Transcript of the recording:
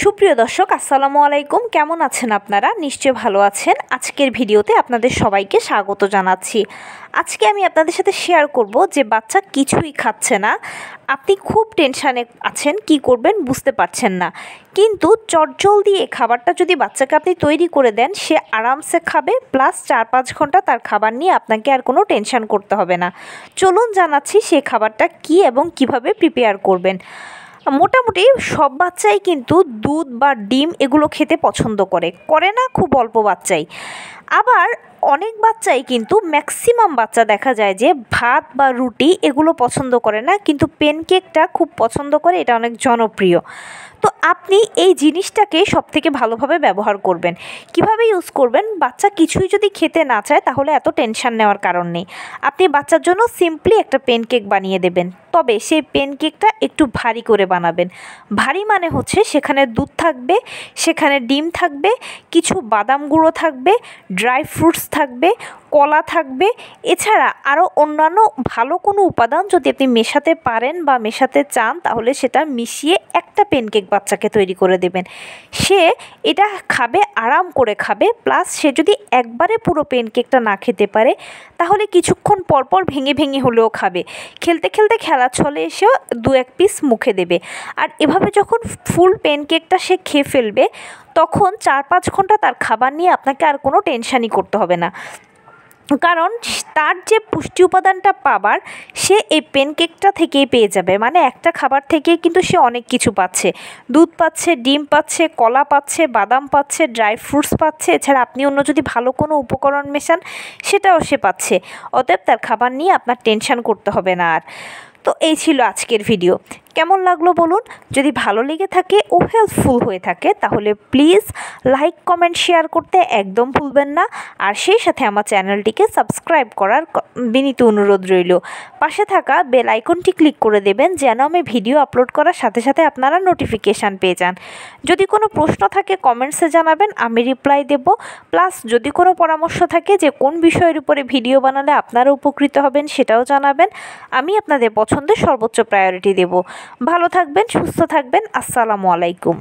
সুপ্রিয় দর্শক আসসালামু আলাইকুম, কেমন আছেন আপনারা? নিশ্চয় ভালো আছেন। আজকের ভিডিওতে আপনাদের সবাইকে স্বাগত জানাচ্ছি। আজকে আমি আপনাদের সাথে শেয়ার করব যে বাচ্চা কিছুই খাচ্ছে না, আপনি খুব টেনশানে আছেন, কি করবেন বুঝতে পারছেন না, কিন্তু চটজলদি এই খাবারটা যদি বাচ্চাকে আপনি তৈরি করে দেন, সে আরামসে খাবে, প্লাস 4-5 ঘন্টা তার খাবার নিয়ে আপনাকে আর কোনো টেনশান করতে হবে না। চলুন জানাচ্ছি সেই খাবারটা কি এবং কিভাবে প্রিপেয়ার করবেন। মোটামুটি সব বাচ্চাই কিন্তু দুধ বা ডিম এগুলো খেতে পছন্দ করে না খুব অল্প বাচ্চাই। আবার অনেক বাচ্চাই কিন্তু ম্যাক্সিমাম বাচ্চা দেখা যায় যে ভাত বা রুটি এগুলো পছন্দ করে না, কিন্তু প্যানকেকটা খুব পছন্দ করে, এটা অনেক জনপ্রিয়। তো আপনি এই জিনিসটাকে সবথেকে ভালোভাবে ব্যবহার করবেন। কিভাবে ইউজ করবেন? বাচ্চা কিছুই যদি খেতে না চায় তাহলে এত টেনশন নেওয়ার কারণ নেই। আপনি বাচ্চার জন্য সিম্পলি একটা প্যানকেক বানিয়ে দেবেন, তবে সেই প্যানকেকটা একটু ভারী করে বানাবেন। ভারী মানে হচ্ছে সেখানে দুধ থাকবে, সেখানে ডিম থাকবে, কিছু বাদাম গুঁড়ো থাকবে, ড্রাই ফ্রুটস থাকবে, কলা থাকবে, এছাড়া আরও অন্যান্য ভালো কোনো উপাদান যদি আপনি মেশাতে পারেন বা মেশাতে চান তাহলে সেটা মিশিয়ে একটা প্যানকেক বাচ্চাকে তৈরি করে দেবেন। সে এটা খাবে, আরাম করে খাবে, প্লাস সে যদি একবারে পুরো প্যানকেকটা না খেতে পারে তাহলে কিছুক্ষণ পরপর ভেঙে ভেঙে হলেও খাবে। খেলতে খেলতে খেলার ছলে এসেও 2-1 পিস মুখে দেবে। আর এভাবে যখন ফুল প্যানকেকটা সে খেয়ে ফেলবে তখন 4-5 ঘন্টা তার খাবার নিয়ে আপনাকে আর কোনো টেনশানই করতে হবে না, কারণ তার যে পুষ্টি উপাদানটা পাবার সে এই প্যানকেকটা থেকেই পেয়ে যাবে। মানে একটা খাবার থেকেই কিন্তু সে অনেক কিছু পাচ্ছে, দুধ পাচ্ছে, ডিম পাচ্ছে, কলা পাচ্ছে, বাদাম পাচ্ছে, ড্রাই ফ্রুটস পাচ্ছে, এছাড়া আপনি অন্য যদি ভালো কোনো উপকরণ মেশান সেটাও সে পাচ্ছে। অতএব তার খাবার নিয়ে আপনার টেনশন করতে হবে না আর। তো এই ছিল আজকের ভিডিও। কেমন লাগলো বলুন? যদি ভালো লেগে থাকে ও হেল্পফুল হয়ে থাকে তাহলে প্লিজ লাইক, কমেন্ট, শেয়ার করতে একদম ভুলবেন না। আর সেই সাথে আমার চ্যানেলটিকে সাবস্ক্রাইব করার বিনীত অনুরোধ রইল। পাশে থাকা বেল আইকনটি ক্লিক করে দেবেন যেন আমি ভিডিও আপলোড করার সাথে সাথে আপনারা নোটিফিকেশান পেয়ে যান। যদি কোনো প্রশ্ন থাকে কমেন্টসে জানাবেন, আমি রিপ্লাই দেব। প্লাস যদি কোনো পরামর্শ থাকে যে কোন বিষয়ের উপরে ভিডিও বানালে আপনারা উপকৃত হবেন সেটাও জানাবেন, আমি আপনাদের পছন্দের সর্বোচ্চ প্রায়োরিটি দেব। ভালো থাকবেন, সুস্থ থাকবেন। আসসালামু আলাইকুম।